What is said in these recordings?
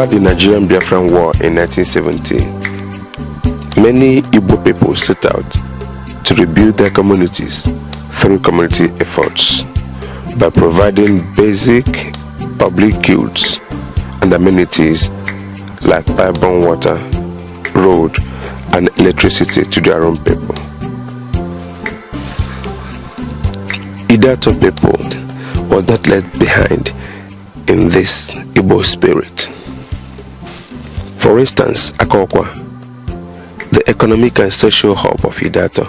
After the Nigerian Biafran War in 1970, many Igbo people set out to rebuild their communities through community efforts by providing basic public goods and amenities like pipe-borne water, road, and electricity to their own people. Ideato people was not left behind in this Igbo spirit. For instance, Akokwa, the economic and social hub of Ideato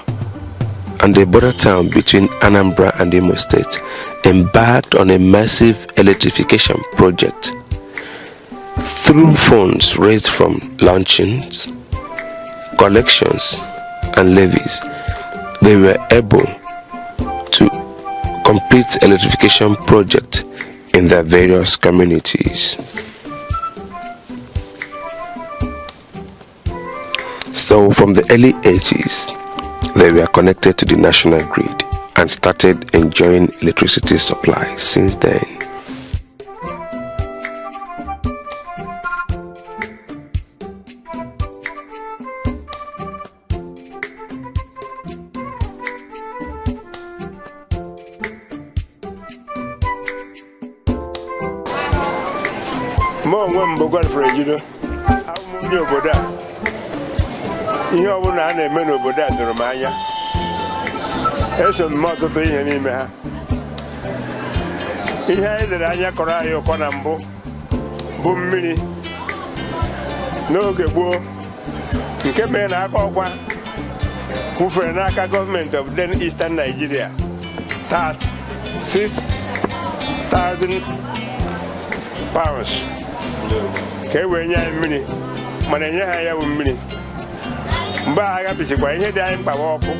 and the border town between Anambra and Imo State, embarked on a massive electrification project. Through funds raised from launchings, collections, and levies, they were able to complete electrification project in their various communities. So from the early 80s, they were connected to the national grid and started enjoying electricity supply since then. ihe ọbụla a na-eme n'obodo a doro m anya eso m ọtụtụ ihe n'ime ha ihe anyị lere anya kọrọ anyị ụkọ na mbụ bụ mmiri n'oge gboo nke mere na aka ọkwa kwufere n'aka gọọmenti of then Eastern Nigeria 6,000 pounds ka e wee nye anyị mmiri mana enye ha ya bụ mmiri mgbe agha bichikwa ihe dị anyị mkpa ọkụ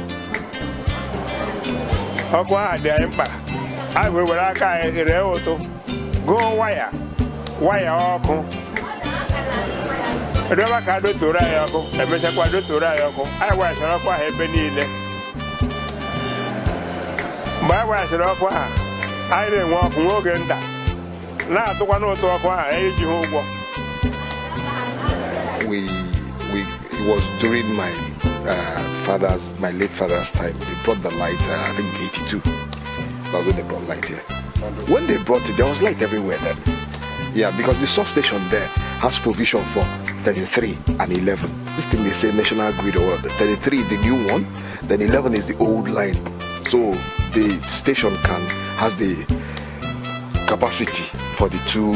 ahụ dị anyị mkpa anyị wee were aka anyị ree ụtụ gụọ waya ọkụ rịọba ka dotoro anyị ọkụ emechakwa dotoro anyị ọkụ anyị wayasịrị ọkụ ahụ ebe niile mgbe anyị wayasịrị ọkụ ahụ anyị na-enwe ọkụ nwa oge nta na-atụkwa n'ụtụ ọkụ ahụ anyị ejighị ụgwọ. It was during my late father's time. They brought the light, I think 82. That's when they brought light here. When they brought it, there was light everywhere then. Yeah, because the substation there has provision for 33 and 11. This thing they say national grid or the 33 is the new one, then 11 is the old line. So the station has the capacity for the two.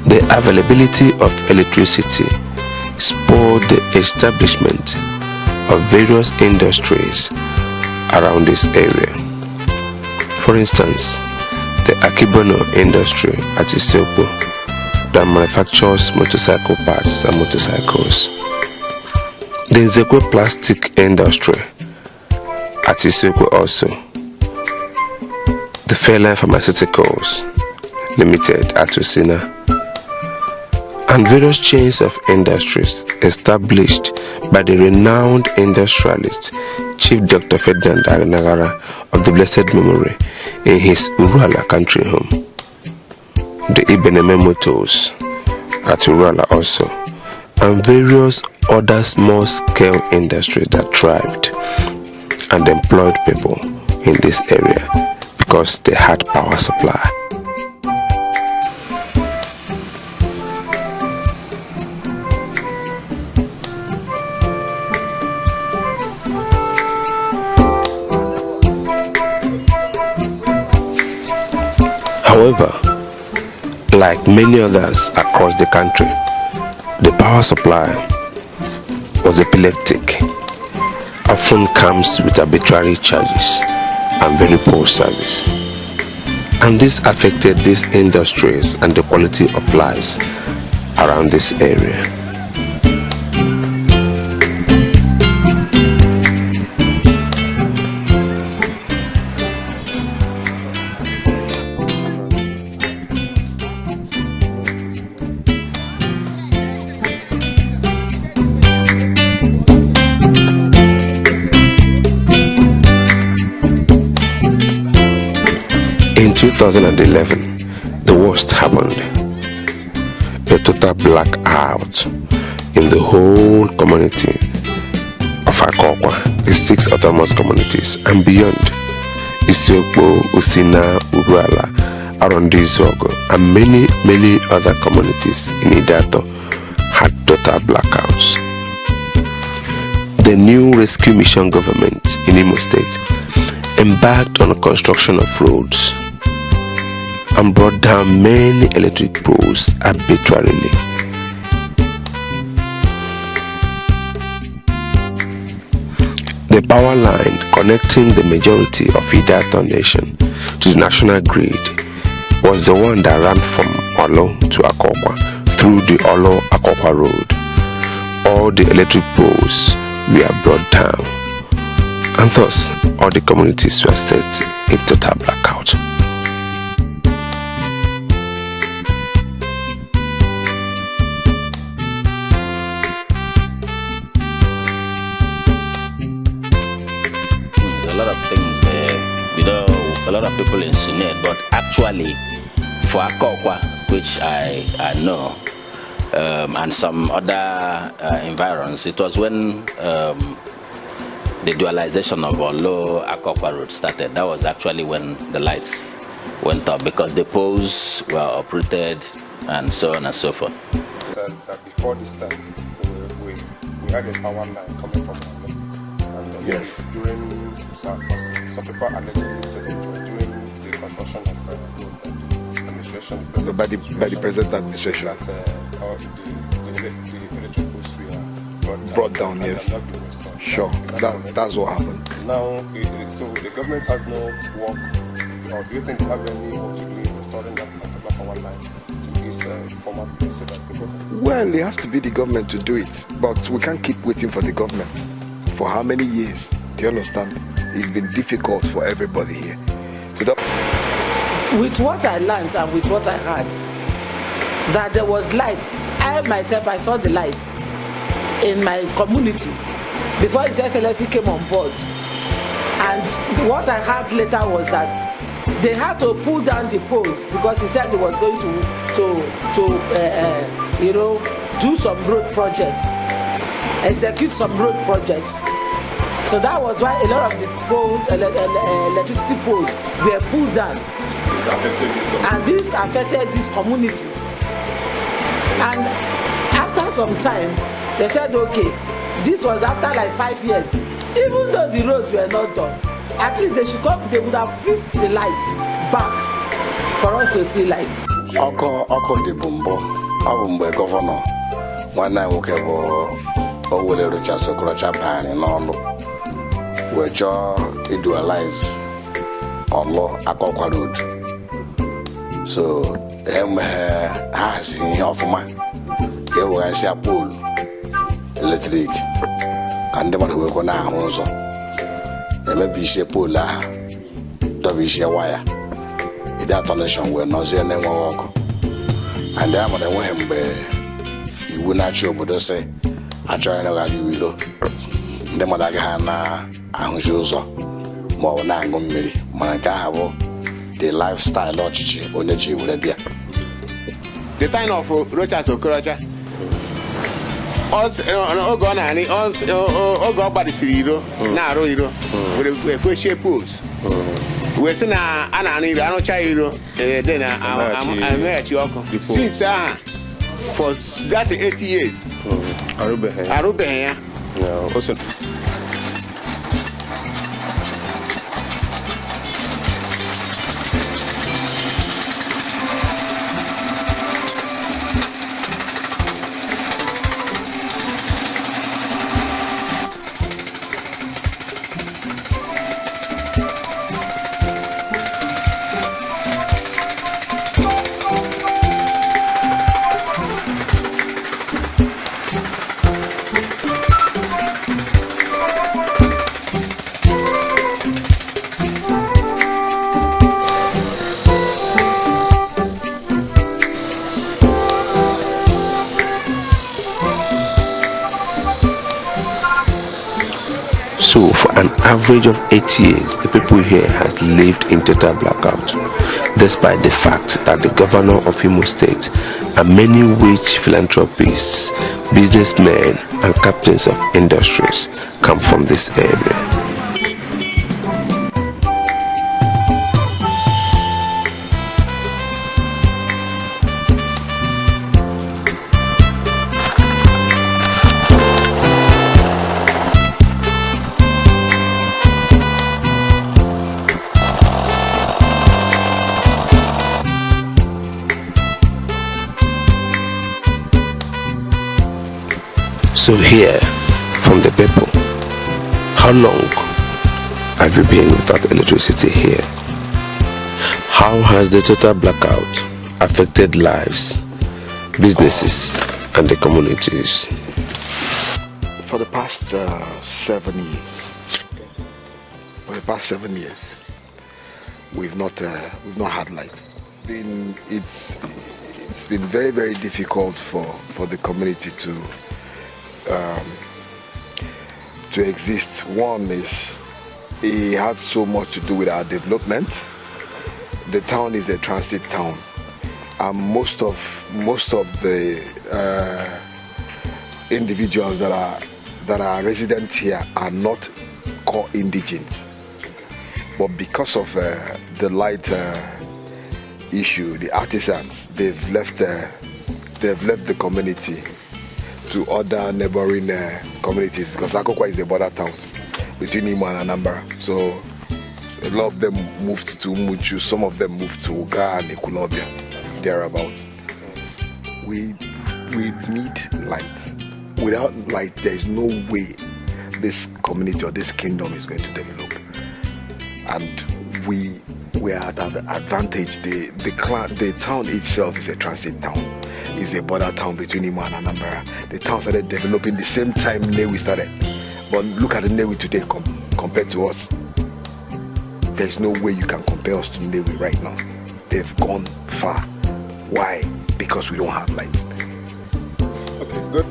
The availability of electricity spurred the establishment of various industries around this area. For instance, the Akibono industry at Isiokwe that manufactures motorcycle parts and motorcycles. The Nzekwe plastic industry at Isiokwe also. The Fairline Pharmaceuticals Limited at Usina, and various chains of industries established by the renowned industrialist Chief Dr. Ferdinand Nagara of the blessed memory in his Uruala country home. The Ibeneme Motors at Uruala also, and various other small-scale industries that thrived and employed people in this area because they had power supply. However, like many others across the country, the power supply was epileptic, often comes with arbitrary charges and very poor service. And this affected these industries and the quality of lives around this area. In 2011, the worst happened. A total blackout in the whole community of Akokwa, the 6 autonomous communities, and beyond. Isiokpo, Usina, Uruala, Arondizogo, and many other communities in Ideato had total blackouts. The new rescue mission government in Imo State embarked on the construction of roads and brought down many electric poles arbitrarily. The power line connecting the majority of Ideato nation to the national grid was the one that ran from Olo to Akokwa through the Olo-Akokwa road. All the electric poles were brought down, and thus all the communities were set in total blackout. A lot of things there, a lot of people insinuate, but actually for Akokwa, which I know, and some other environs, it was when the dualization of Olo Akokwa road started. That was actually when the lights went up, because the poles were uprooted and so on and so forth. That before this time, we had a power line coming from Olo. And yes. During some people allegedly said it was during the construction of the administration. By the present administration. That the electric poles were brought down, yes. Sure, that's what happened. Now, so the government has no work, or do you think they have any work to do in restoring that particular power line to this former place? Well, it has to be the government to do it, but we can't keep waiting for the government. For how many years? Do you understand? It's been difficult for everybody here. So with what I learned and with what I heard, that there was light. I myself, I saw the light in my community before His Excellency came on board. And what I heard later was that they had to pull down the poles because he said he was going to do some road projects, execute some road projects. So that was why a lot of the poles, electricity poles, were pulled down. And this affected these communities. And after some time, they said, okay, this was after like 5 years. Even though the roads were not done, at least they should come, they would have fixed the lights back for us to see lights. Oko de Bumbo, Abumbe Governor, one night we can go over the Richard Sokorocha Pan in London, where Joe dualize Olo Akokwa Road. So, has in here for my there was a pole electric, and the one who go now also. There may be a pole, there be a wire. That nation will not see any more work. And then when I went you will not show, but say, I try to get you. The mother Ghana, and shoes more than I'm going to marry. Manaka, the lifestyle of Chichi, on the G will be. The time of Rochas Okorocha, us, Ogona, and us, Ogobody Siro, Naro, with a fresh pose. We're saying, I need an Ochairo, then I'm at Yoko. Since for that 80 years, Arube, Also, So for an average of 8 years, the people here has lived in total blackout. despite the fact that the governor of Imo State and many rich philanthropists, businessmen, and captains of industries come from this area. So hear from the people, how long have you been without electricity here? How has the total blackout affected lives, businesses, and the communities? For the past 7 years, we've not had light. It's been very, very difficult for the community to exist. One is, it has so much to do with our development. The town is a transit town, and most of the individuals that are resident here are not core indigents. But because of the light issue, the artisans, they've left the community to other neighboring communities, because Akokwa is a border town between Imo and Anambra. So a lot of them moved to Muchu, some of them moved to Uga and Ekulobia, thereabouts. We need light. Without light, there is no way this community or this kingdom is going to develop. And we are at an advantage. The town itself is a transit town. It's a border town between Imo and Anambra. The town started developing the same time Newi started. But look at the Newi today compared to us. There's no way you can compare us to Newi right now. They've gone far. Why? Because we don't have light. Okay, good.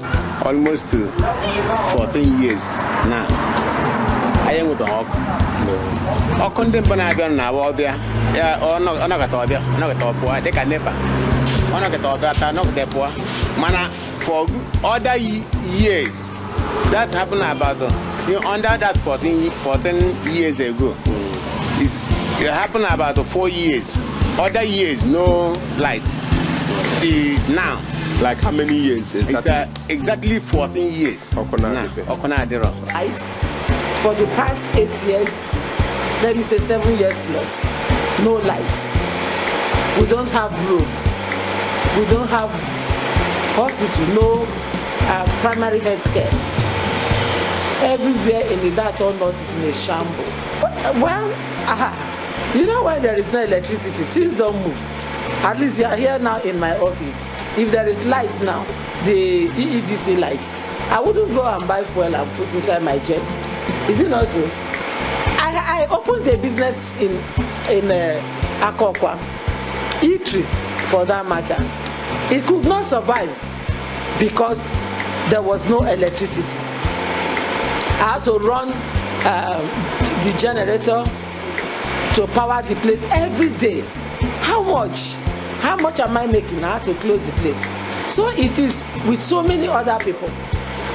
Almost 14 years now. I am with the hawk. I couldn't be now. Yeah, or not they can never. Mana for other years that happened about under that 14 years ago. It happened about 4 years. Other years no light. Till now. Like how many years is that? It's exactly 14 years. Light for the past 8 years, let me say 7 years plus, no lights. We don't have roads. We don't have hospital, no primary health care. Everywhere in Ideato North is in a shambles. Well, you know when there is no electricity, things don't move. At least you are here now in my office. If there is light now, the EEDC light, I wouldn't go and buy fuel and put inside my jet. Is it not so? I opened a business in Akokwa, eatery for that matter. It could not survive because there was no electricity. I had to run the generator to power the place every day. How much am I making? I had to close the place. So it is with so many other people.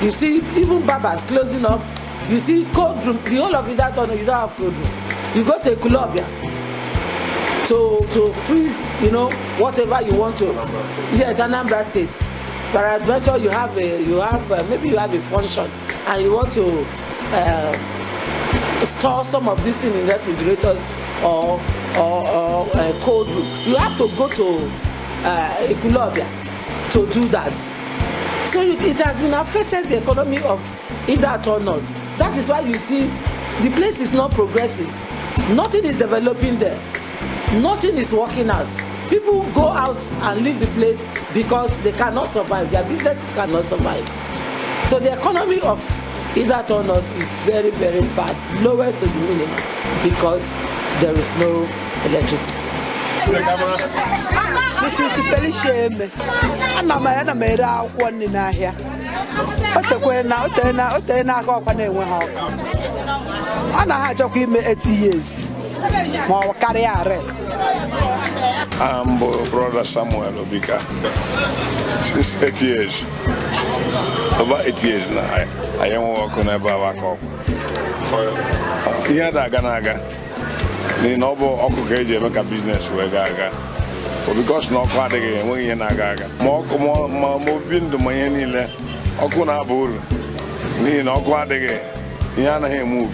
You see, even barbers closing up. You see, cold room, the whole of Ideato, you don't have cold room. You go to Ekulobia to freeze, whatever you want to. Yes, Anambra State. But adventure, maybe you have a function and you want to store some of these things in refrigerators or cold room. You have to go to Ekulobia to do that. So it has been affected the economy of Ideato North. That is why you see the place is not progressing. Nothing is developing there. Nothing is working out. People go out and leave the place because they cannot survive. Their businesses cannot survive. So the economy of Ideato North is very, very bad, lowest to the minimum, because there is no electricity. This is very shame. And I'm a mera one in here. But the way now, then I go up and I went home. And I had to give me 8 years. More carry. I'm brother Samuel Obika. Since 8 years. About 8 years now, I am working about work. Here that Ganaga. The noble Okukeje make a business with Gaga. But because no quite again, when you're Nagaga. More moving to Mayanile, Okuna Bull. Ni no quite again. Yana he move.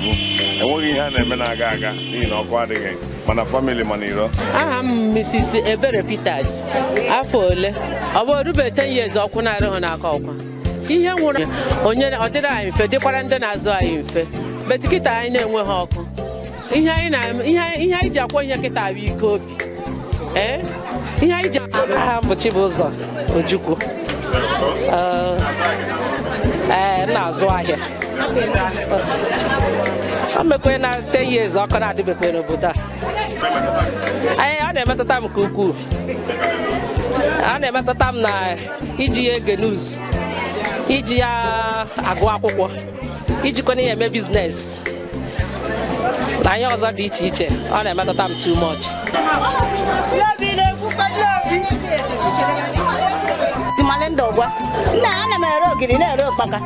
And when you had a Menagaga, ni no quite again. Mana family maniro. I am Mrs. Ebere Peters. Afole. About 10 years Okuna Honaka. He had one on your other eye, for the quarantine as I fe. But kita I know hawk. Ihe anyị ji akwa ihe kịta abụ ike obi. Ihe anyị ji aha bụ Chibuzo Ojukwu. Na-azụ ahịa. O mekwe na 10 years ọkụ na-adịbekwe n'obodo a. Ọ na-emetụta m nke ukwuu. Ọ na-emetụta m na iji ya ege news, iji ya agụ akwụkwọ, ijikwana ya eme business. Na ihe ọzọ dị iche iche, ọ na-emetụta m too much. Ana m ere ogiri na-ere ụkpaka.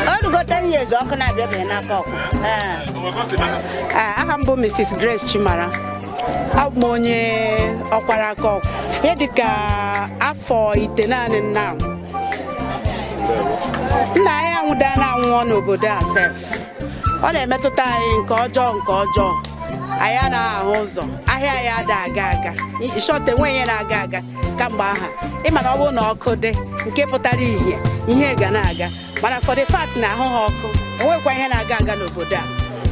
Ọ rugo 10 years ọkụ na-abịabeghị n'aka ọkụ. Aha m bụ Mrs. Grace Chimara. Abụ m onye ọkwara aka ọkụ. Ihe dịka afọ 9 naanị nna m. Nna anyị anwụda na-anwụọ n'obodo a sef. Ọ na-emetụta anyị nke ọjọọ. Anyị na-ahụ ụzọ. Ahịa anyị ada aga. Short enwe ihe na-aga aga kamgbe aha. Ịma na ọ bụrụ na ọkụ dị nke pụtara ihe ga na-aga. Mana for the fact na ahụ ha ọkụ, enwekwa ihe na-aga aga n'obodo a.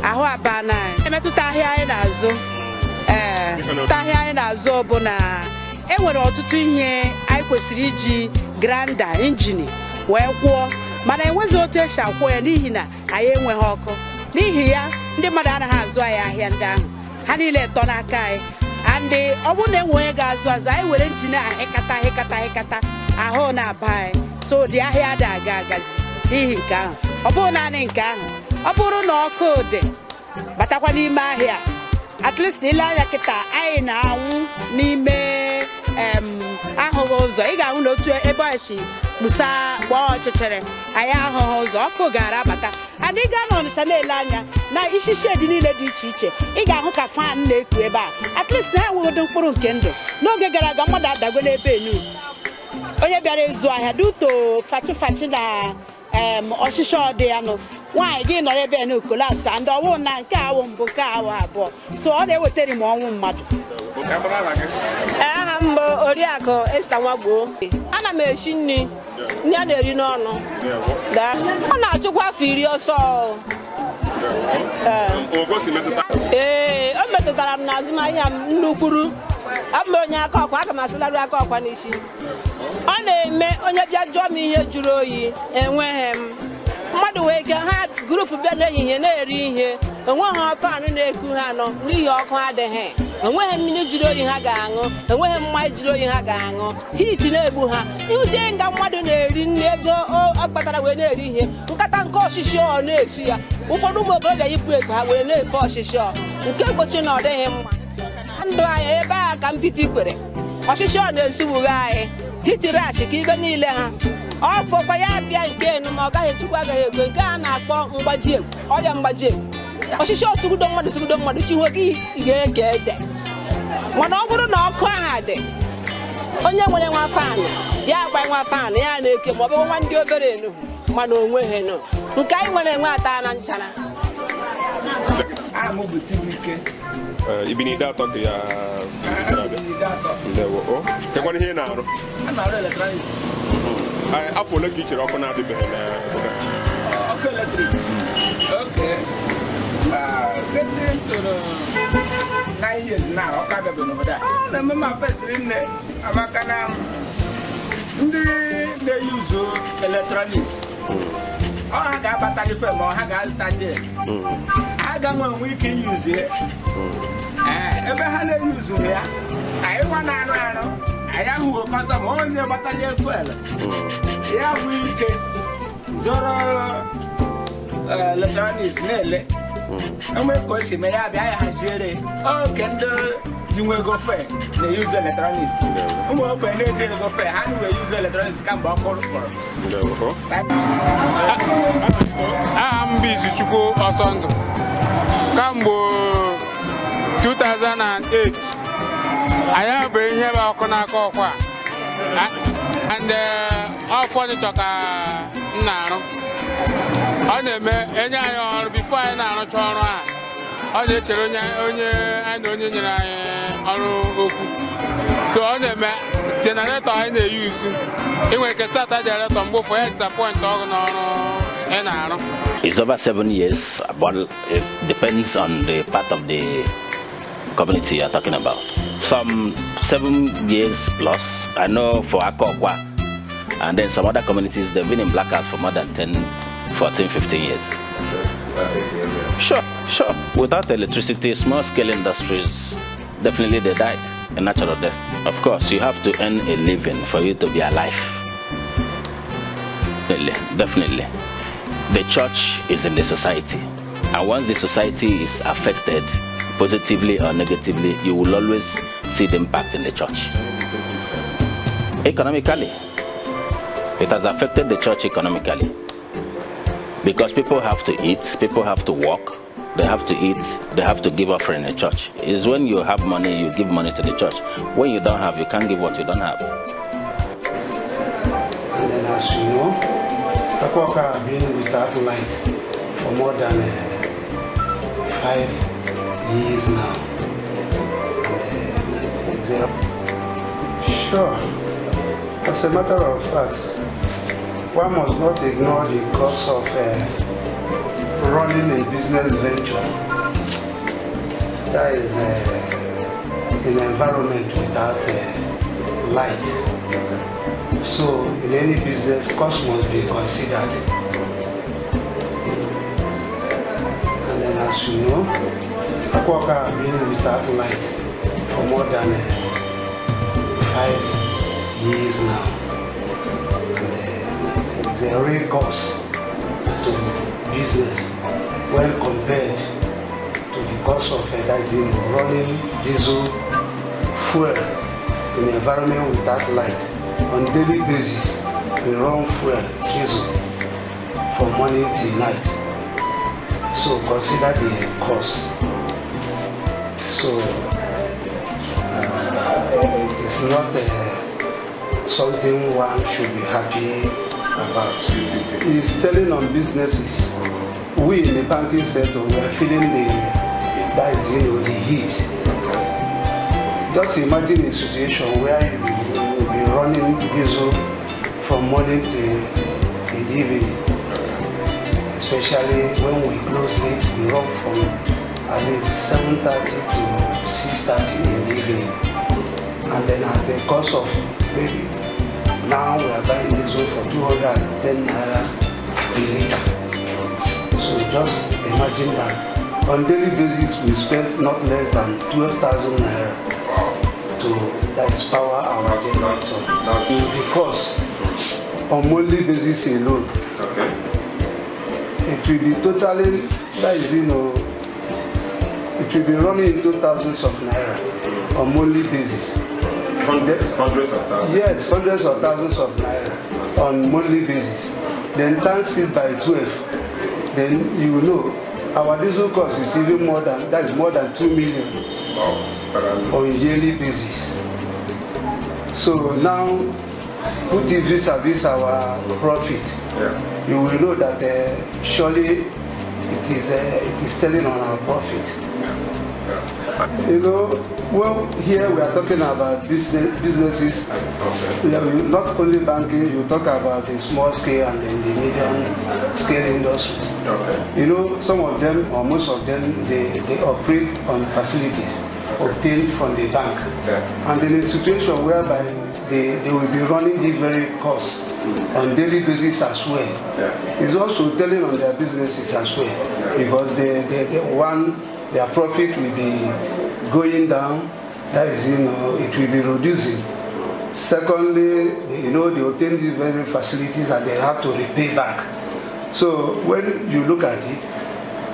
Ahụ aba na emetụta ahịa anyị na-azụ. Ahịa anyị na-azụ bụ na enwere ọtụtụ ihe anyị kwesịrị iji grinder, injin wee kwụọ. Mana enwezi otu esi akwụ ya n'ihi na anyị enweghị ọkụ. N'ihi ya, ndị mmadụ anaghị azụ anyị ahịa ndị ahụ. Ha niile tọ n'aka anyị. Andị ọ bụrụ na enwe onye ga-azụ anyị were injin ahịkata ahụ na-aba anyị. So dị ahịa ada agazi n'ihi nke ahụ. Ọ bụrụ naanị nke ahụ. Ọ bụrụ na ọkụ dị batakwa n'ime ahịa. At least ile anya kịta anyị na-anwụ n'ime ahụghị ụzọ. Ị ga-ahụ na otu ebe ọchị Musa gbaa ọchịchịrị anyị ahụghị ụzọ ọkụ gara abata. And ị gaa n'Ọnịcha na-ele anya na isi shedi niile dị iche iche ị ga-ahụ ka fan na-eku ebe a. At least ha enweghị mkpụrụ nke ndụ. N'oge gara aga mmadụ adago n'ebe enu. Onye bịara ịzụ ahịa duto fachi na ọchịchọ dị ya nụ. Nwaanyị gị nọrọ ebe enu kolapse and ọwụ na nke awụ mbụ nke awụ abụọ. So ọ na-ewetara m ọnwụ mmadụ. Aha m bụ Oriakụ Esther Nwagbo. Ana m esi nri a na-eri n'ọnụ. Ọ na-achụkwa afọ 10 ọsọ. O metụtara m n'azụmahịa m nnukwuru. Abụ m onye aka ọkwa, aga m asịlarụ aka ọkwa n'isi. Ọ na-eme onye bịa jụọ m ihe jụrụ oyi enweghị m. Mmadụ wee ike ha grupu bịa n'ehihie na-eri ihe, enweghị ọfanụ na-eku ha nọ n'ihi ọkụ adịghị. Enweghị mmiri jụrụ oyi ha ga-aṅụ, enweghị mmanya jụrụ oyi ha ga-aṅụ. Hit na-egbu ha. Ịhụzie nga mmadụ na-eri nri ego ọ kpatara wee na-eri ihe, nkata nke ọchịchị ọ na-esu ya. Ụfọdụ ụmụ okorobịa yipụ ekpu ha wee na-efe ọchịchị ọ. Nke gosi na ọ dịghị mma. Ndụ anyị ebe a ka mpịtị kwere. Ọchịchị ọ na-esugbughi anyị. Hitirachi ka ibe niile ha. Ọ fọkwa ya bịa nke enu ma ọ gaghị echukwu agaghị egwe nke a na-akpọ mgbaji egwu, ọrịa mgbaji egwu. Ọchịchị ọsụgudo mmadụ chi nwoke ị ga-eke ede. Mana ọ bụrụ na ọkụ ahụ dị, onye nwere nwa fan ya agba nwa fan ya na-eke ma ọ bụ nwa ndị obere enu mana onwe ha enu. Nke anyị nwere enwe ata na nchara. Ibi Ideato ka ya ndewo. Kekwara ihe na-arụ? Na-arụ electronics. Afọ ole ka i chere ọkụ na-adịbeghị na ọkụ eletrik? Okay. Getting to the 9 years now, ọkụ abịabeghị n'obodo a. Ọ na-eme ma pesịrị nne amaka na ndị na-eyuzu electronics. Ọ ha ga-abatali fem ọ ha ga-azụta dị. Ha ga-enwe ike iyuzu ya. Ebe ha na-eyuzu ya, anyị nwa na-arụ anyị ahụghị kọstọma onye gbatali fuel. Ya bụ ike zoro electronics na-ele. Enwe ka o si mee ya bịa ya haziere oke ndị dị we go fair, they use electronics. We open it, they go fair. How do we use electronics? Come back for I'm busy to go or Sunday. Cambo 2008. I have been here about Konakwa. And all for the talker now. On the man, before I know. On the Seronia, and only so on the generator I use. It will start a generator on both for extra point and it's over 7 years, but it depends on the part of the community you're talking about. Some 7 years plus, I know for Akokwa, and then some other communities, they've been in blackout for more than 10, 14, 15 years. Sure. Without electricity, small-scale industries, definitely they died a natural death. Of course, you have to earn a living for you to be alive. Definitely. The church is in the society. And once the society is affected, positively or negatively, you will always see the impact in the church. Economically, it has affected the church economically. Because people have to eat, people have to work, they have to eat, they have to give offering in the church. It's when you have money, you give money to the church. When you don't have, you can't give what you don't have. And then as you know, Akwaka has been without light for more than 5 years now. Sure, as a matter of fact, one must not ignore the cost of running a business venture. That is an environment without light. So in any business, cost must be considered. And then as you know, Akwaka has been without light for more than 5 years now. The real cost to business when compared to the cost of running diesel fuel in an environment without light. On a daily basis, we run fuel, diesel from morning till night. So consider the cost. So it is not something one should be happy about. It's telling on businesses. We in the banking sector, we are feeling the heat. Just imagine a situation where you will be running diesel from morning till evening. Especially when we close late, we run from at least 7:30 to 6:30 in the evening. And then at the cost of maybe now we are buying diesel for 210 naira per liter. So just imagine that on daily basis we spend not less than 12,000 naira to power our generator. Because on monthly basis alone, it will be totally, it will be running into thousands of naira on monthly basis. Hundreds of thousands? Yes, hundreds of thousands of naira on monthly basis. Then times it by 12, then you will know our diesel cost is even more than, that is more than 2 million on a yearly basis. So now, put it vis-a-vis our profit, you will know that surely it is telling on our profit. You know, well, here we are talking about businesses. Not only banking, you talk about the small scale and then the medium scale industries. You know, some of them, or most of them, they operate on facilities obtained from the bank. And in a situation whereby they will be running the very costs on daily basis as well. It's also telling on their businesses as well, because their profit will be going down. That is, it will be reducing. Secondly, they obtain these very facilities and they have to repay back. So when you look at it,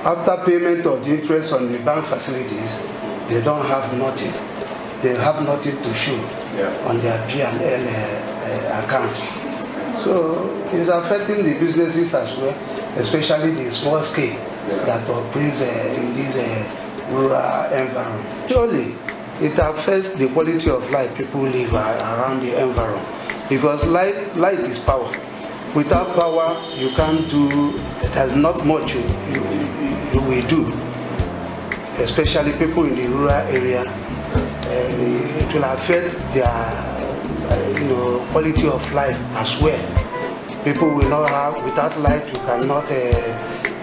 after payment of the interest on the bank facilities, they don't have nothing. they have nothing to show on their P&L account. So it's affecting the businesses as well, especially the small scale that operates in this rural environment. Surely, it affects the quality of life people live around the environment, because light is power. Without power, you can't do. There's not much you will do. Especially people in the rural area, it will affect their quality of life as well. People will not have, without light you cannot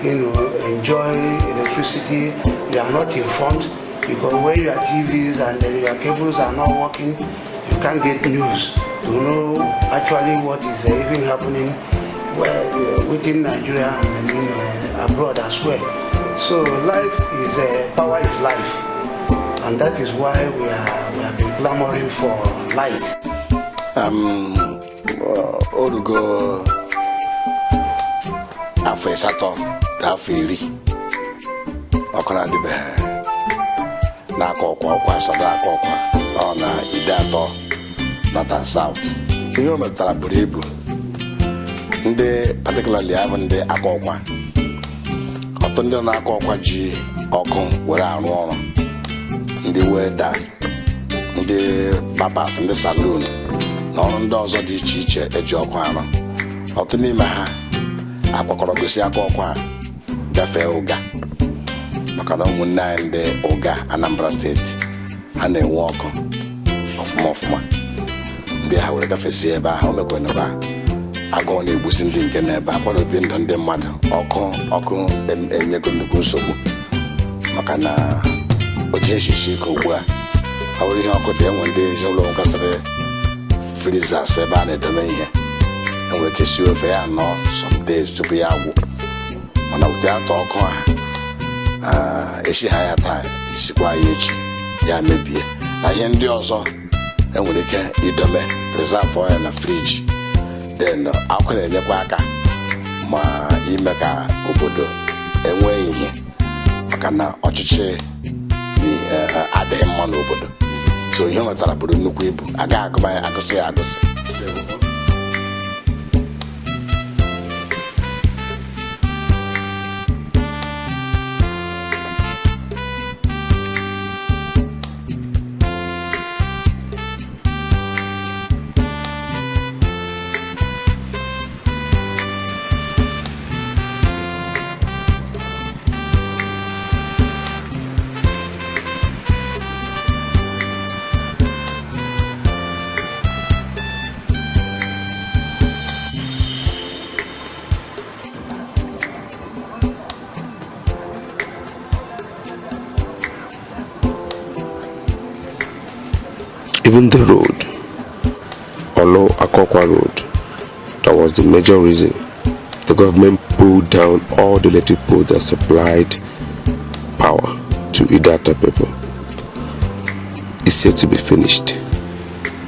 enjoy electricity. You are not informed, because when your TVs and your cables are not working, you can't get news to know actually what is even happening within Nigeria and abroad as well. So life is power is life, and that is why we have been clamoring for light. Orugo afesato afiri okona dibe na akokwa sada akokwa ona Ideato North South. Ihe metara buru ibu ndị particularly have ndị akokwa ọtụ ndị na-akọ ọkwa ji ọkụ were arụ ọrụ, ndị welders, ndị barbers, ndị saloon na ọrụ ndị ọzọ dị iche iche eji ọkụ arụ. Ọtụ n'ime ha akwakọrọ gosi aka ọkwa gafee ụga, maka na ụmụnne anyị ndị ụga Anambra steeti ha na-enwe ọkụ ọfụma. Ndị ha were gafezie ebe ahụ, o mekwana ebe ahụ agụụ na-egbusi ndị nke n'ebe akwa n'obi ndụ ndị mmadụ. Ọkụ enyego nnukwu nsogbu, maka na oji echichi ka ugbu a ọ bụrụ ihe ọkụ dị enwe ndị ezinụlọ nwekasịrị freezers ebe a na-edome ihe, enwere ike si ofe ya nọ some days tupu ya agwụ. Mana Ideato ọkụ a echi ha ya taa, isikwa ya echi ya mebie, na ihe ndị ọzọ enwere ike idome preserve ya na friji. Then ọkụ na-enyekwa aka ma ime ka obodo enwee ihe, maka na ọchịchị adịghị mma n'obodo. So ihe metara bụrụ nnukwu ibu, agaghị agụsị ya agụsị. Even the road, Olo Akokwa Road, that was the major reason the government pulled down all the electric poles that supplied power to Ideato people. It's said to be finished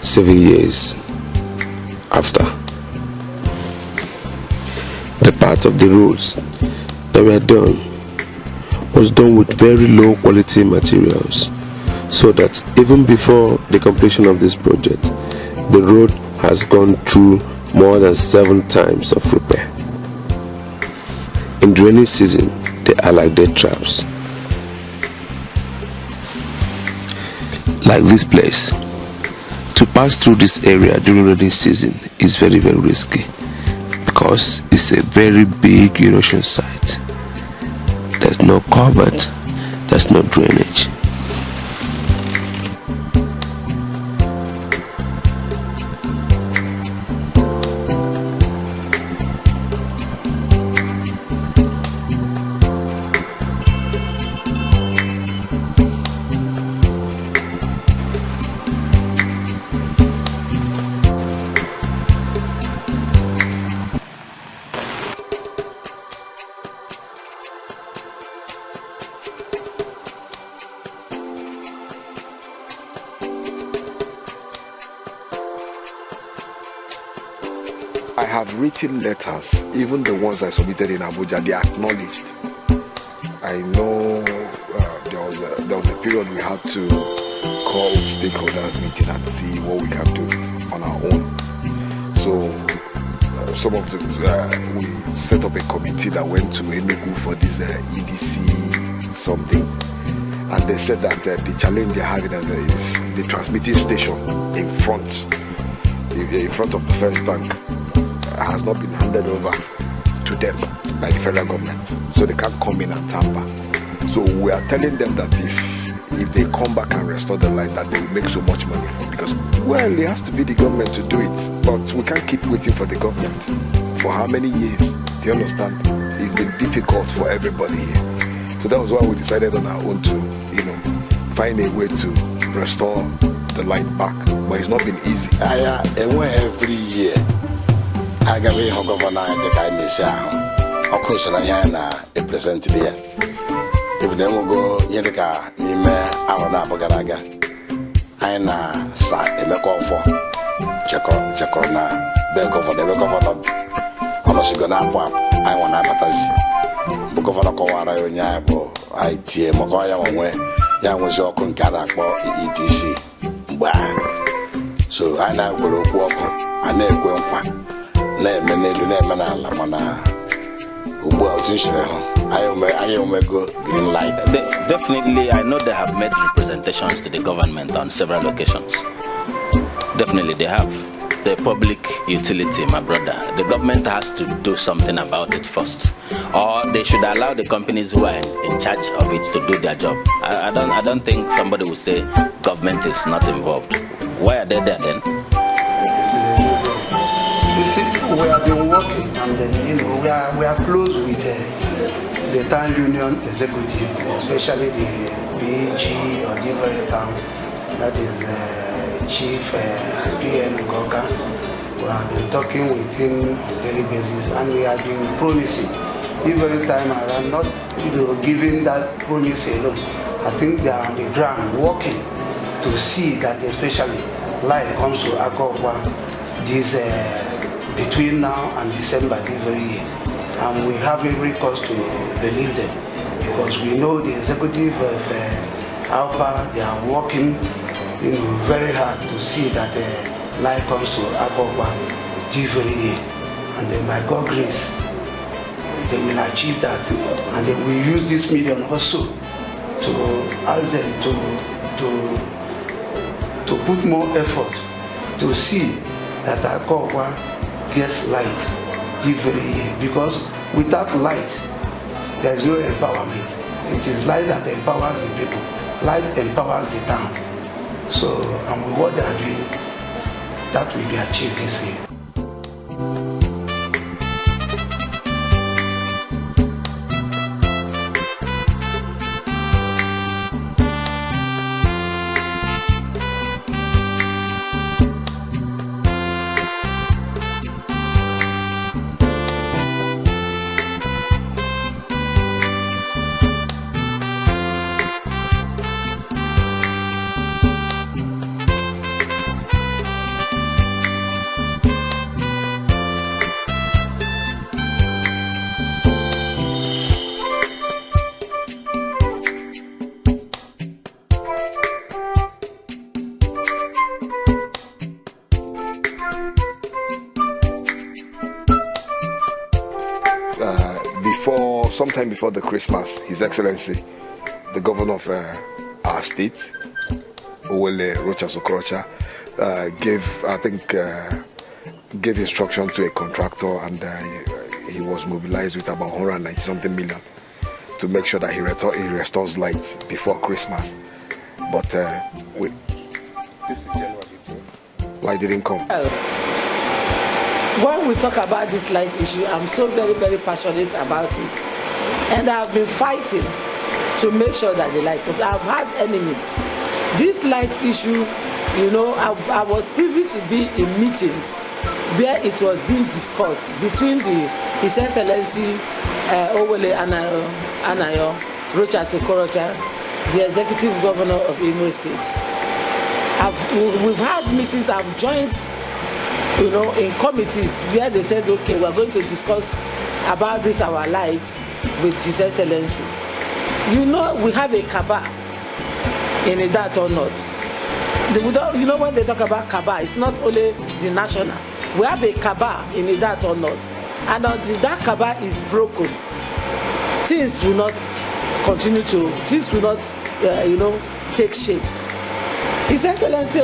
7 years after. The part of the roads that were done was done with very low quality materials, so that even before the completion of this project, the road has gone through more than 7 times of repair. In the rainy season, they are like death traps. Like this place, to pass through this area during rainy season is very, very risky, because it's a very big erosion site. There's no culvert, there's no drainage. I have written letters, even the ones I submitted in Abuja, they acknowledged. I know there was a period we had to call stakeholders meeting and see what we can do on our own. So some of the we set up a committee that went to Enugu for this EDC something, and they said that the challenge they're having is the transmitting station in front of the First Bank has not been handed over to them by the federal government, so they can't come in and tamper. So we are telling them that if they come back and restore the line, that they will make so much money from, because, well, it has to be the government to do it, but we can't keep waiting for the government. For how many years? Do you understand? It's been difficult for everybody here. So that was why we decided on our own to, find a way to restore the line back. But it's not been easy. Every year, I got a governor the kindness. Of course, I am represented here. If they will go, Yedeka, Nime, Awana Bagaraga, I make call for Chakona, Beko for the governor. I'm not going to I want to Bukova Kowara, Yabo, IT, Mokoya, Yan was your Kunkara for EDC. So I now will walk, I never go on. Never I go green light. Definitely, I know they have made representations to the government on several occasions. Definitely, they have. The public utility, my brother. The government has to do something about it first, or they should allow the companies who are in charge of it to do their job. I don't think somebody will say government is not involved. Why are they there then? You see, we have been working, and then we are close with the town union executive, especially the BG or Different Town, that is Chief PM Goga. We have been talking with him on a daily basis, and we have been promising every time around, not giving that promise alone. I think they are on the ground working to see that especially light comes to Akokwa this between now and December this very year. And we have every cause to believe them, because we know the executive of Alpha, they are working very hard to see that light comes to Akokwa this very year. And then by God's grace, they will achieve that. And they will use this medium also to ask them to put more effort to see that Akokwa gets light every year, because without light there is no empowerment. It is light that empowers the people. Light empowers the town. So, and with what they are doing, that will be achieved this year. Sometime before the Christmas, His Excellency, the governor of our state, Owele Rochas Okorocha, gave instruction to a contractor, and he was mobilized with about 190 something million to make sure that he restores lights before Christmas. But this is January, light didn't come. When we talk about this light issue, I'm so very, very passionate about it. And I've been fighting to make sure that the light comes. I've had enemies. This light issue, I was privy to be in meetings where it was being discussed between His Excellency Owele Anayo Rochas Okorocha, the Executive Governor of Imo State. We've had meetings, I've joined in committees where they said, okay, we're going to discuss about this, our light, with His Excellency. We have a cabal in Ideato North. You know, when they talk about Kaba, it's not only the national. We have a Kaba in Ideato North, and until that Kaba is broken, things will not continue to. Things will not, take shape. His Excellency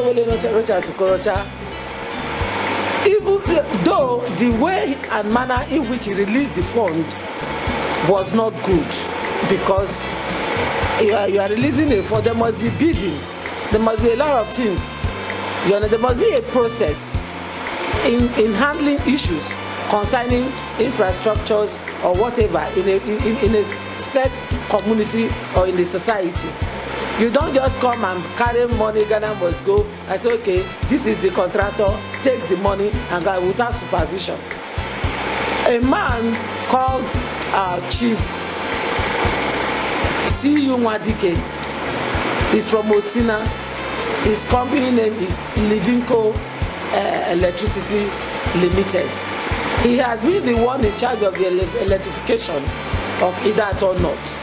even though the way and manner in which he released the fund was not good, because you are releasing a fund, there must be bidding, there must be a lot of things. There must be a process in handling issues concerning infrastructures or whatever in a set community or in the society. You don't just come and carry money, Ghana must go, and say, okay, this is the contractor, takes the money and go without supervision. A man called Chief C.U. Mwadike is from Osina. His company name is Livinco Electricity Limited. He has been the one in charge of the electrification of Ideato North.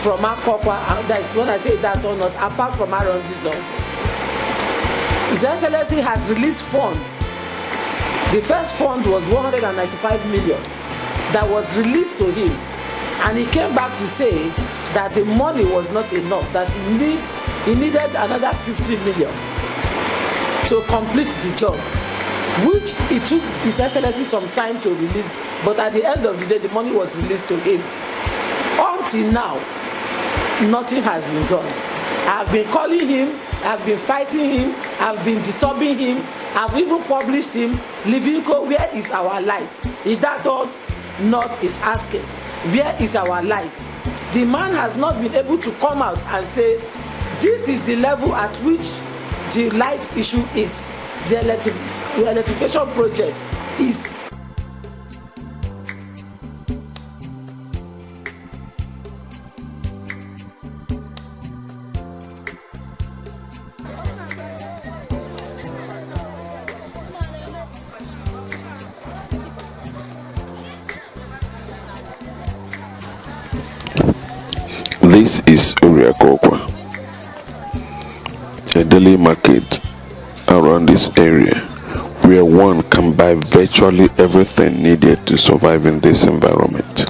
From Akokwa, that is when I say Ideato North, apart from Arondizon. His Excellency has released funds. The first fund was 195 million that was released to him, and he came back to say that the money was not enough, that he needed another 50 million to complete the job, which it took His Excellency some time to release, but at the end of the day, the money was released to him. Until now, nothing has been done. I've been calling him, I've been fighting him, I've been disturbing him, I've even published him. Livinco, where is our light? Ideato North is asking, where is our light? The man has not been able to come out and say, this is the level at which the light issue is, the electrification project is. This is Uriakokwa, a daily market around this area where one can buy virtually everything needed to survive in this environment.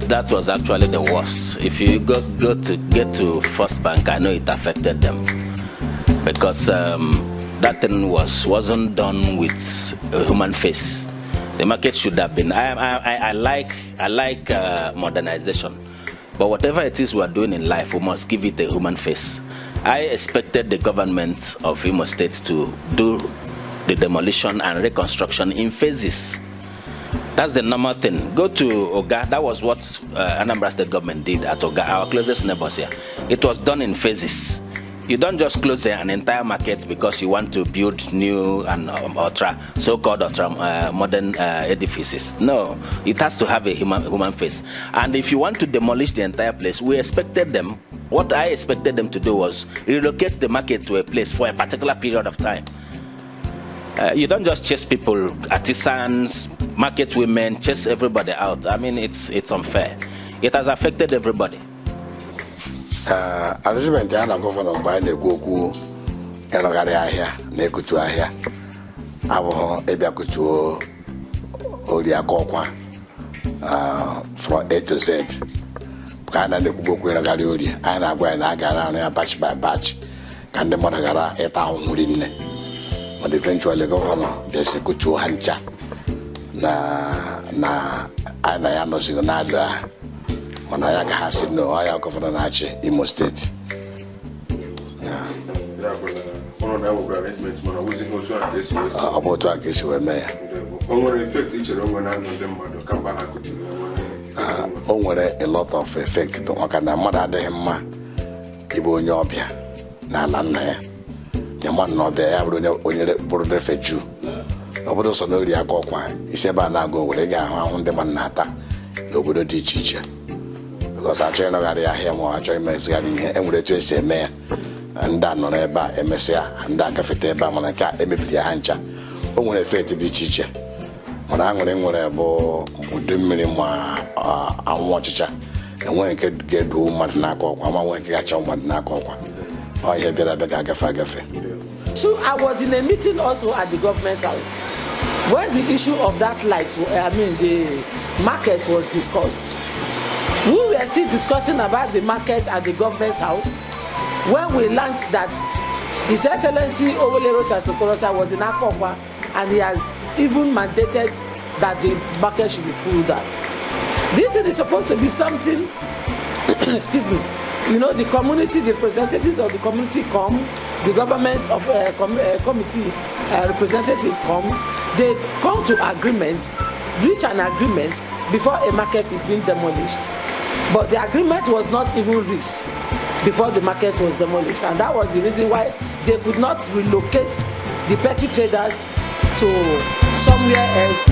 That was actually the worst. If you get to First Bank, I know it affected them because that thing wasn't done with a human face. The market should have been. I like modernization, but whatever it is we are doing in life, we must give it a human face. I expected the government of Imo State to do the demolition and reconstruction in phases. That's the normal thing. Go to Oga. That was what Anambra State government did at Oga, our closest neighbors here. It was done in phases. You don't just close an entire market because you want to build new and so-called modern edifices. No, it has to have a human face. And if you want to demolish the entire place, we expected them. What I expected them to do was relocate the market to a place for a particular period of time. You don't just chase people, artisans, market women, chase everybody out. I mean, it's unfair. It has affected everybody. Arrangement ya na governor mgbe anyị na-ekwu okwu ịrụgharị ahịa na ekutu ahịa abụghị ịbịa kutuo ori aka ọkwa from A to Z ka anyị na-ekwu okwu ịrụgharị ori anyị na-agwa anyị na a gara arụ ya batch by batch ka ndị mmadụ gara ịta ahụhụ rinne. But eventually governor just ekutuo ha ncha na anyị na ya nọzigo n'alụ a mana ya ga si no aya governor na-achị Imo State. Ọ bụ otu a ka esi wee mee ya. O nwere a lot of effect maka na mmadụ adịghị mma ịbụ onye ọbịa n'ala nna ya. Ya mmadụ na ọbịa ya bụrụ onye bụrụ refe Jew. Obodo so n'ori aka ọkwa isi ebe a na-agụ were ga-ahụ ahụ ndị mmadụ na-ata n'obodo dị iche iche. Because achọghị ịnọgharị ahịa ma achọghị imezigharị ihe enwere etu esi eme ya. Ndị a nọrọ ebe a emesịa ndị a gafete ebe a mana nke a emebiri ha ncha. O nwere efekt dị iche iche mana aṅụrị nwere bụ udu mmiri ma anwụ ọchịcha enweghị nke ga-edu mmadụ n'aka ọkwa ma nwee nke gacha mmadụ n'aka ọkwa. Ọ ihe bịara abịa ga-agafe agafe. So I was in a meeting also at the government house when the issue of that light, the market was discussed. We were still discussing about the market at the government house when we learned that His Excellency Owolero Chasokorocha was in Akokwa and he has even mandated that the market should be pulled down. This is supposed to be something excuse me, you know, the community, the representatives of the community come, the government of committee representative comes, they come to agreement, reach an agreement before a market is being demolished. But the agreement was not even reached before the market was demolished, and that was the reason why they could not relocate the petty traders to somewhere else.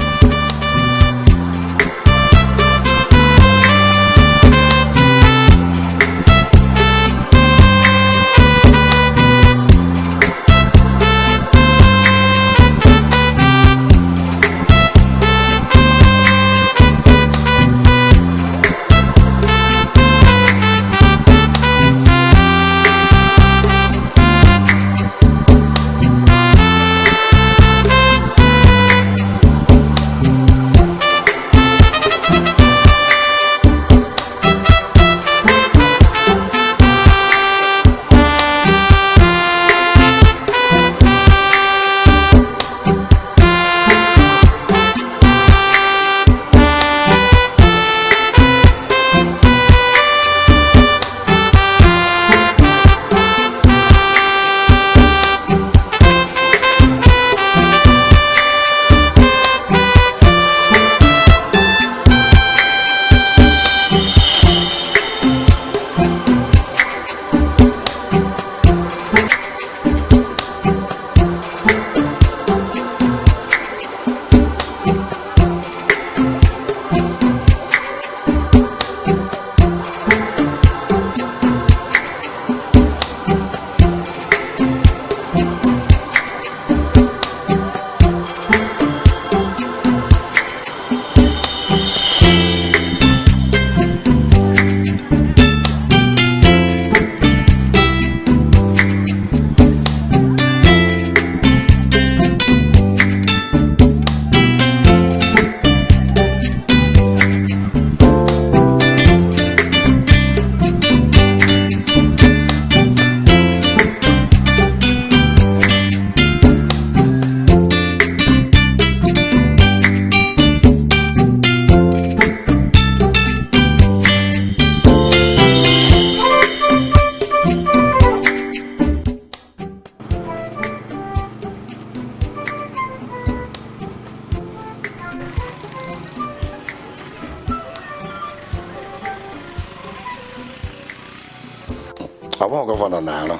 Abo governor na ano.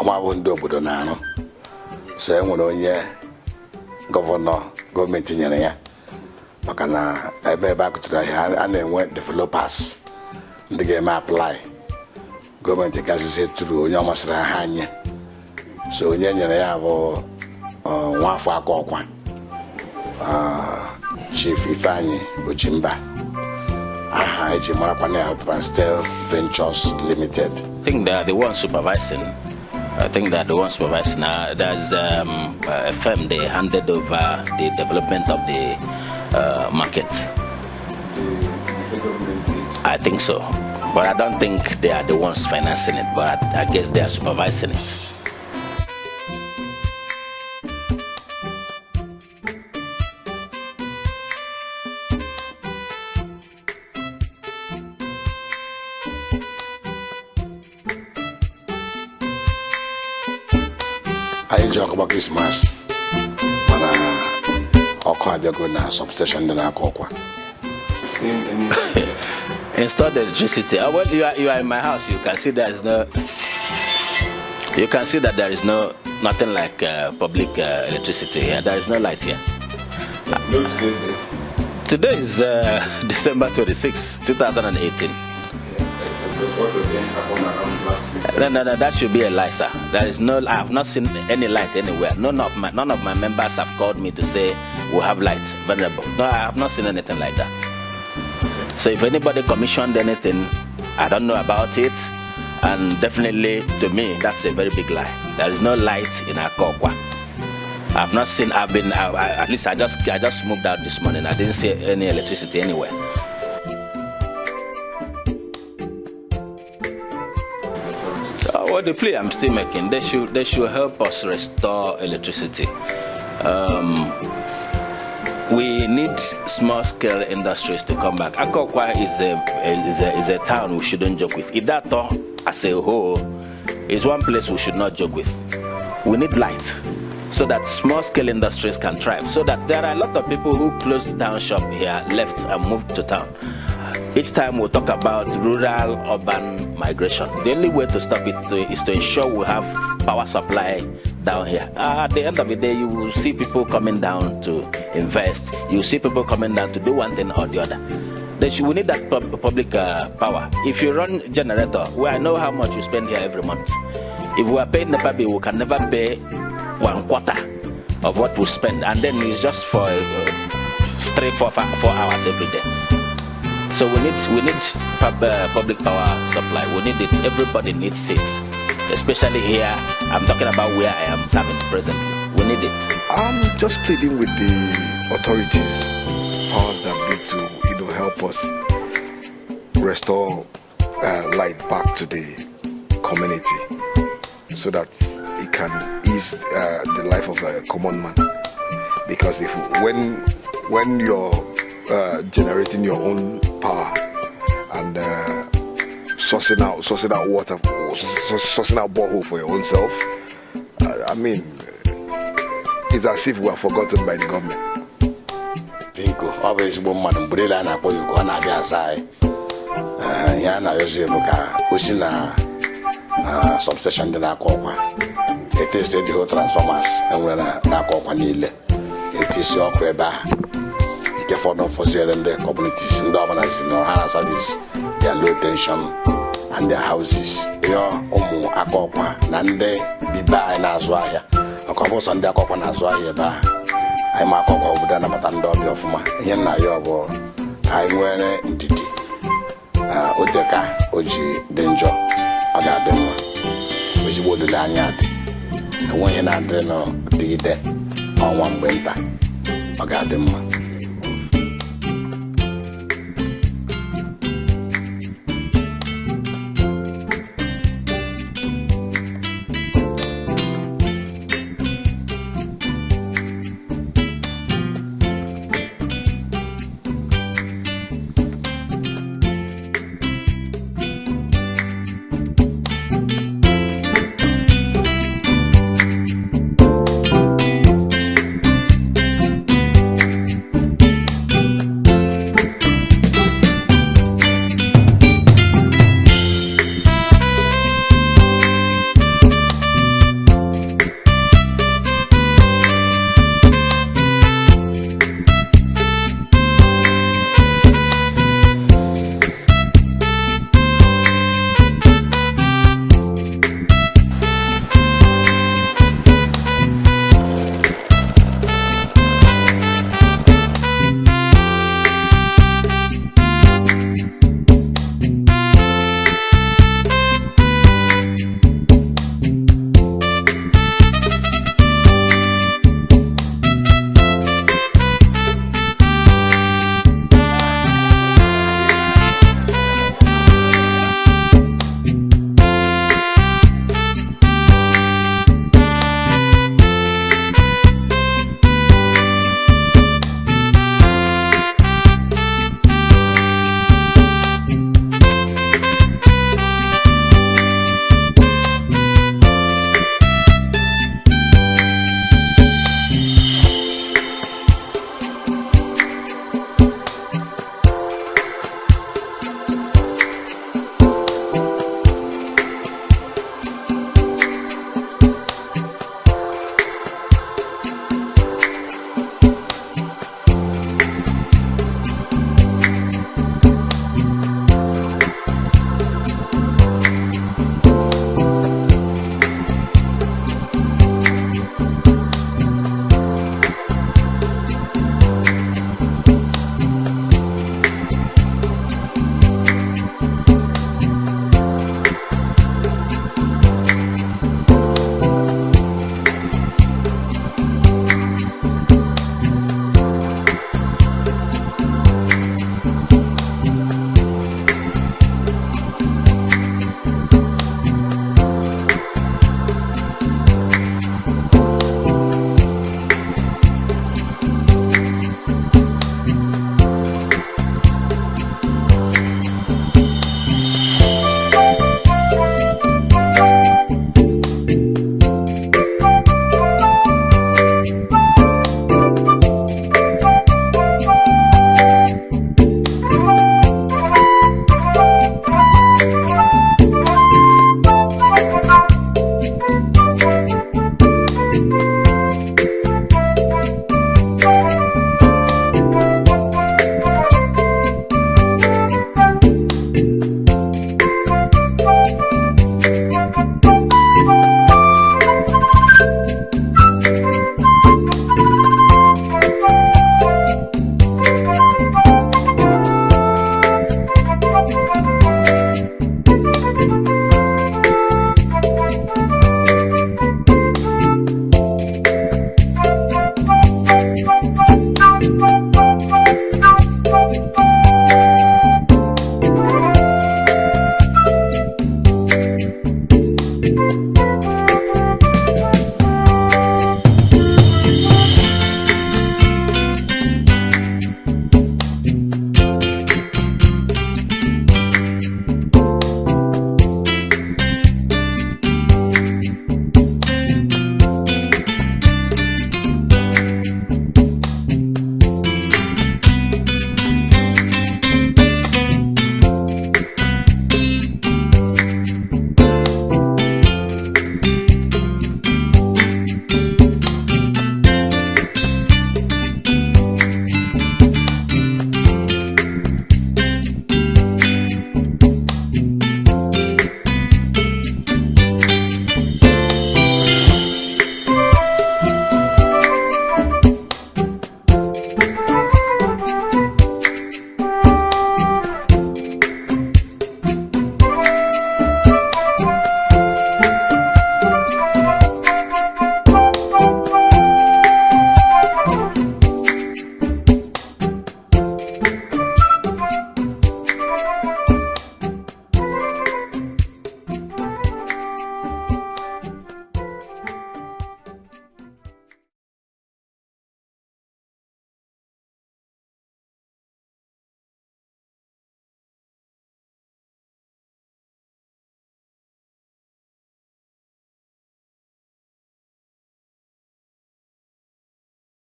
Ama bo ndo obodo na ano. Se nwere onye governor government nyere ya. Maka na ebe akụtara ya a na-enwe developers ndị ga-eme apply. Government gasị tụrụ onye ọmasịrị ha anya. So onye nyere ya bụ nwafọ Akọkwa. Chief Ifeanyi Ochimba. Transtel Ventures Limited. I think they are the ones supervising. There's a firm they handed over the development of the market. I think so, but I don't think they are the ones financing it. But I guess they are supervising it. I joke about Christmas. But I go na substation in Akokwa. Install the electricity. Well, you are in my house. You can see there is no. You can see that there is nothing like public electricity here. There is no light here. Today is December 26, 2018. No, that should be a lie, sir. There is no. I have not seen any light anywhere. None of my members have called me to say we have light available. No, I have not seen anything like that. So if anybody commissioned anything, I don't know about it, and definitely to me that's a very big lie. There is no light in Akokwa. I've not seen. At least I just moved out this morning. I didn't see any electricity anywhere. What the plea I'm still making, they should help us restore electricity. We need small-scale industries to come back. Akokwa is a town we shouldn't joke with. Ideato, as a whole, is one place we should not joke with. We need light so that small-scale industries can thrive. So that there are a lot of people who closed down shop here, left and moved to town. Each time we'll talk about rural-urban migration. The only way to stop it is to ensure we have power supply down here. At the end of the day, you will see people coming down to invest. You see people coming down to do one thing or the other. We need that public power. If you run generator, well, I know how much you spend here every month. If we are paying NEPA bill, we can never pay 1/4 of what we spend, and then it's just for 3-4 hours every day. So we need public power supply. We need it. Everybody needs it, especially here. I'm talking about where I am serving presently. We need it. I'm just pleading with the authorities, powers that be, to help us restore light back to the community, so that it can ease the life of a common man. Because when you're generating your own power and sourcing out water, sourcing out borehole for your own self, I mean, it's as if we are forgotten by the government. Finko, always woman, Brilla and Apo, you go on Abiasai. Yana Yosebuka, Usina, substation de Nakoma. It is the whole transformers, and when Nakoma, it is your Queba. For no for sale in the communities in the organizing or higher service, their low tension and their houses. Your Omo Akopa, Nande, Biba and Azwaya, a couple on the Akopa and Azwaya. I'm a cocoa with an Amatando of my Yena Yobo. I'm wearing Diti Oteka, Oji, Denjo, Agadema, which would the Lanyard. And when you're not, no, did it on one winter, Agadema.